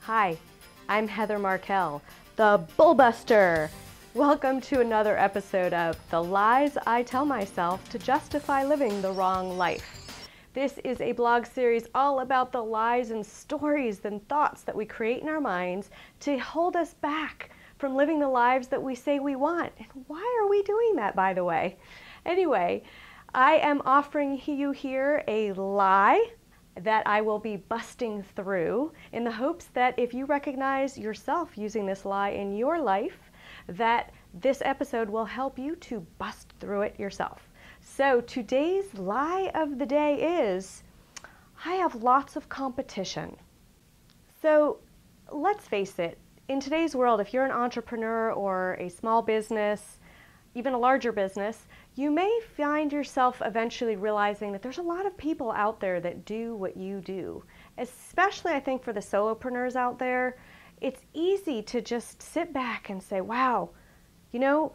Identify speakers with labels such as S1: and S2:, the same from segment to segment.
S1: Hi, I'm Heather Markel, the Bullbuster. Welcome to another episode of The Lies I Tell Myself to Justify Living the Wrong Life. This is a blog series all about the lies and stories and thoughts that we create in our minds to hold us back from living the lives that we say we want. And why are we doing that, by the way? Anyway, I am offering you here a lie that I will be busting through in the hopes that if you recognize yourself using this lie in your life, that this episode will help you to bust through it yourself. So today's lie of the day is, I have lots of competition. So let's face it, in today's world, if you're an entrepreneur or a small business, even a larger business, you may find yourself eventually realizing that there's a lot of people out there that do what you do. Especially, I think, for the solopreneurs out there, it's easy to just sit back and say, wow, you know,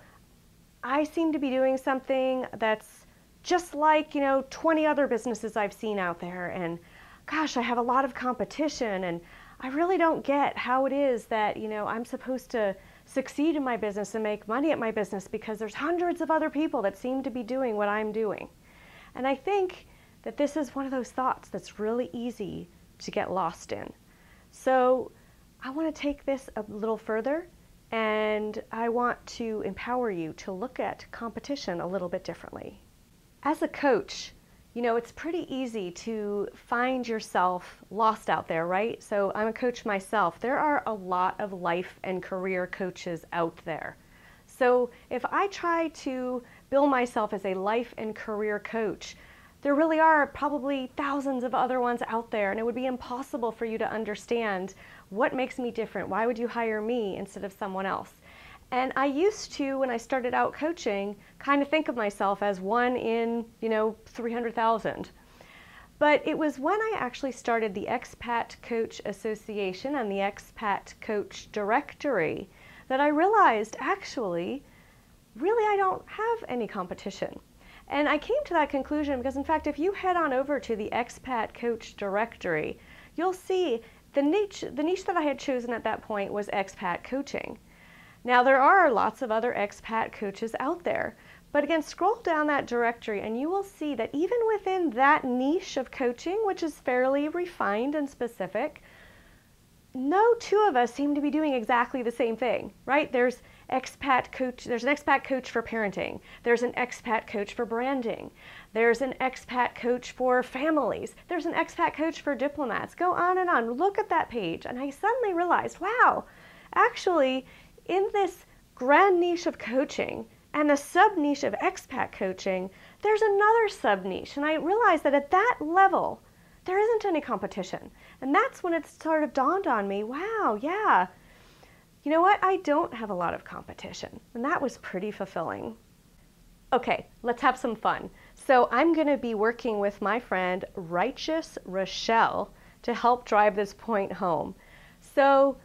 S1: I seem to be doing something that's just like, 20 other businesses I've seen out there. And gosh, I have a lot of competition and I really don't get how it is that, I'm supposed to succeed in my business and make money at my business because there's hundreds of other people that seem to be doing what I'm doing. And I think that this is one of those thoughts that's really easy to get lost in. So I want to take this a little further, and I want to empower you to look at competition a little bit differently. As a coach, it's pretty easy to find yourself lost out there, right? So I'm a coach myself. There are a lot of life and career coaches out there. So if I try to bill myself as a life and career coach, there really are probably thousands of other ones out there, and it would be impossible for you to understand what makes me different. Why would you hire me instead of someone else? And I used to, when I started out coaching, kind of think of myself as one in, 300,000. But it was when I actually started the Expat Coach Association and the Expat Coach Directory that I realized, actually, really I don't have any competition. And I came to that conclusion because, in fact, if you head on over to the Expat Coach Directory, you'll see the niche that I had chosen at that point was expat coaching. Now, there are lots of other expat coaches out there, but again, scroll down that directory and you will see that even within that niche of coaching, which is fairly refined and specific, no two of us seem to be doing exactly the same thing, right? There's an expat coach for parenting. There's an expat coach for branding. There's an expat coach for families. There's an expat coach for diplomats. Go on and on. Look at that page. And I suddenly realized, wow, actually, in this grand niche of coaching and the sub niche of expat coaching, there's another sub niche. And I realized that at that level, there isn't any competition. And that's when it sort of dawned on me, wow, yeah, you know what? I don't have a lot of competition. And that was pretty fulfilling. Okay, let's have some fun. So I'm going to be working with my friend Rachelle to help drive this point home. So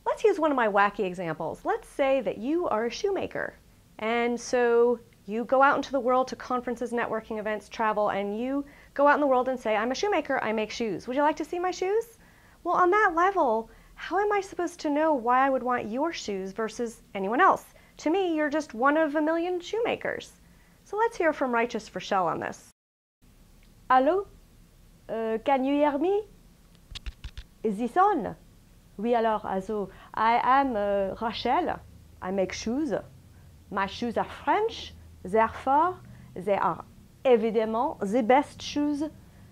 S1: let's use one of my wacky examples. Let's say that you are a shoemaker. And so you go out into the world to conferences, networking events, travel, and you go out in the world and say, I'm a shoemaker, I make shoes. Would you like to see my shoes? Well, on that level, how am I supposed to know why I would want your shoes versus anyone else? To me, you're just one of a million shoemakers. So let's hear from Righteous Rachelle on this.
S2: Hello? Can you hear me? Is this on? Oui, alors, also, I am Rachelle. I make shoes. My shoes are French, therefore, they are évidemment the best shoes.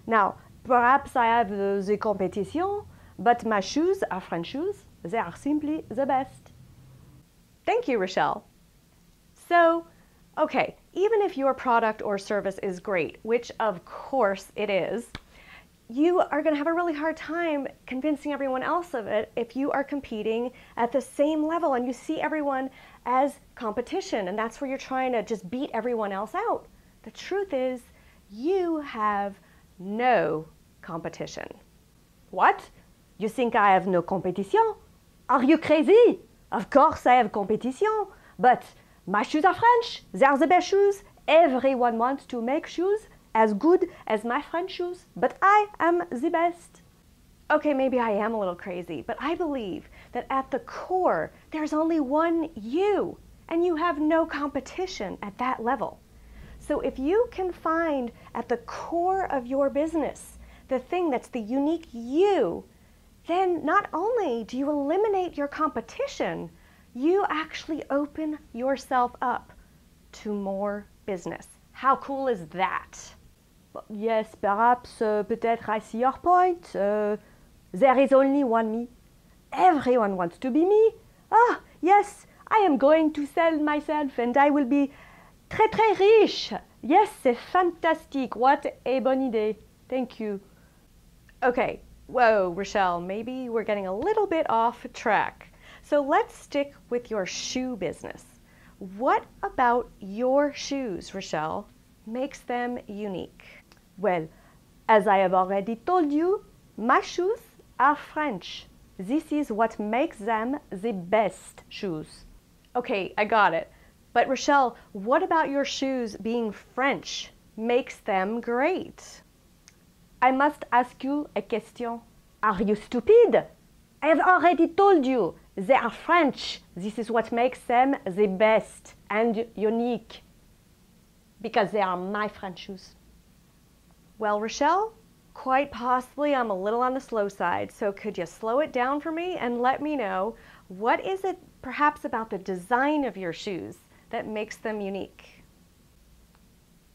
S2: Now, perhaps I have the competition, but my shoes are French shoes. They are simply the best.
S1: Thank you, Rachelle. So, okay, even if your product or service is great, which of course it is, you are going to have a really hard time convincing everyone else of it if you are competing at the same level and you see everyone as competition, and that's where you're trying to just beat everyone else out. The truth is, you have no competition.
S2: What? You think I have no competition? Are you crazy? Of course I have competition, but my shoes are French. They are the best shoes. Everyone wants to make shoes as good as my French shoes, but I am the best.
S1: Okay, maybe I am a little crazy, but I believe that at the core, there's only one you, and you have no competition at that level. So if you can find at the core of your business the thing that's the unique you, then not only do you eliminate your competition, you actually open yourself up to more business. How cool is that?
S2: Yes, perhaps, peut-être I see your point. There is only one me. Everyone wants to be me. Ah, yes, I am going to sell myself and I will be très très riche. Yes, c'est fantastique. What a bonne idée. Thank you.
S1: Okay, whoa, Rachelle, maybe we're getting a little bit off track. So let's stick with your shoe business. What about your shoes, Rachelle, makes them unique?
S2: Well, as I have already told you, my shoes are French. This is what makes them the best shoes.
S1: Okay, I got it. But Rachelle, what about your shoes being French makes them great?
S2: I must ask you a question. Are you stupid? I have already told you, they are French. This is what makes them the best and unique. Because they are my French shoes.
S1: Well, Rachelle, quite possibly I'm a little on the slow side, so could you slow it down for me and let me know what is it perhaps about the design of your shoes that makes them unique?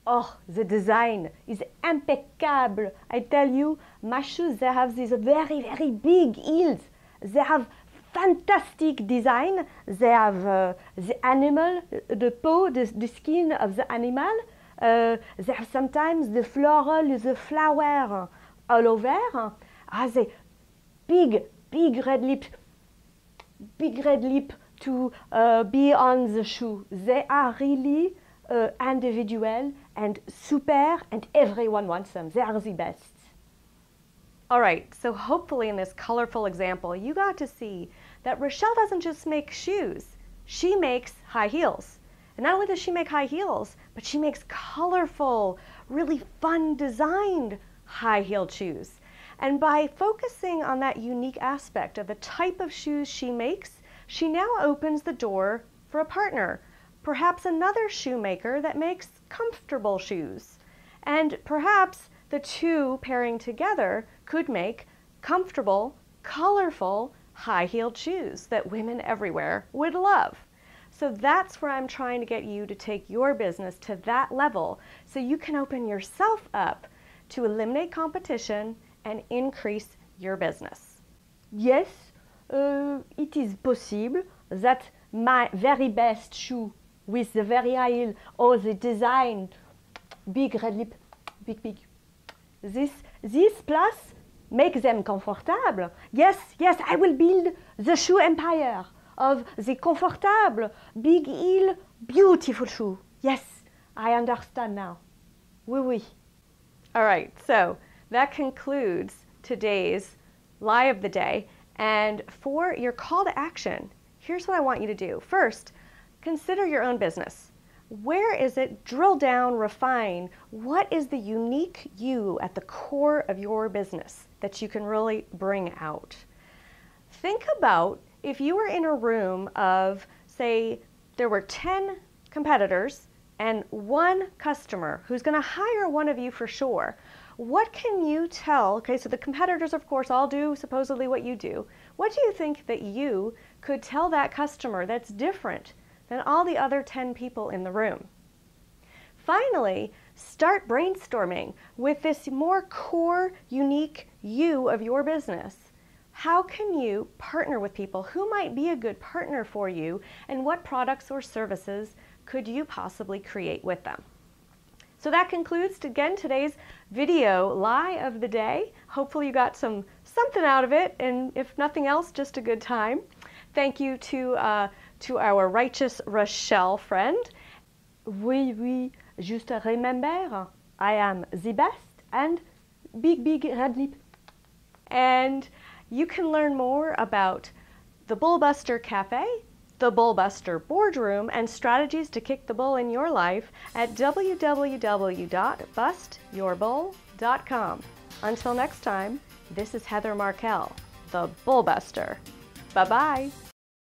S2: Oh, the design is impeccable. I tell you, my shoes, they have these very, very big heels. They have fantastic design. They have the animal, the paw, the skin of the animal. They have sometimes the floral, the flower all over. The big red lip to be on the shoe. They are really individual and super, and everyone wants them. They are the best.
S1: All right, so hopefully in this colorful example, you got to see that Rachelle doesn't just make shoes, she makes high heels. And not only does she make high heels, but she makes colorful, really fun designed high-heeled shoes. And by focusing on that unique aspect of the type of shoes she makes, she now opens the door for a partner, perhaps another shoemaker that makes comfortable shoes. And perhaps the two pairing together could make comfortable, colorful, high-heeled shoes that women everywhere would love. So that's where I'm trying to get you to take your business to that level so you can open yourself up to eliminate competition and increase your business.
S2: Yes, it is possible that my very best shoe with the very high heel or the design, big red lip, big. This plus make them comfortable. Yes, I will build the shoe empire of the comfortable, big heel, beautiful shoe. Yes, I understand now. Oui.
S1: All right, so that concludes today's lie of the day. And for your call to action, here's what I want you to do. First, consider your own business. Where is it? Drill down, refine. What is the unique you at the core of your business that you can really bring out? Think about if you were in a room of, say, there were 10 competitors and one customer who's going to hire one of you for sure. What can you tell? Okay, so the competitors, of course, all do supposedly what you do. What do you think that you could tell that customer that's different than all the other 10 people in the room? Finally, start brainstorming with this more core, unique you of your business. How can you partner with people? Who might be a good partner for you, and what products or services could you possibly create with them? So that concludes, again, today's video lie of the day. Hopefully you got something out of it, and if nothing else, just a good time. Thank you to our righteous Rachelle friend.
S2: Oui, just remember, I am the best and big red lip.
S1: And you can learn more about the Bullbuster Cafe, the Bullbuster Boardroom, and strategies to kick the bull in your life at www.bustyourbull.com. Until next time, This is Heather Markel, the Bullbuster. Bye-bye.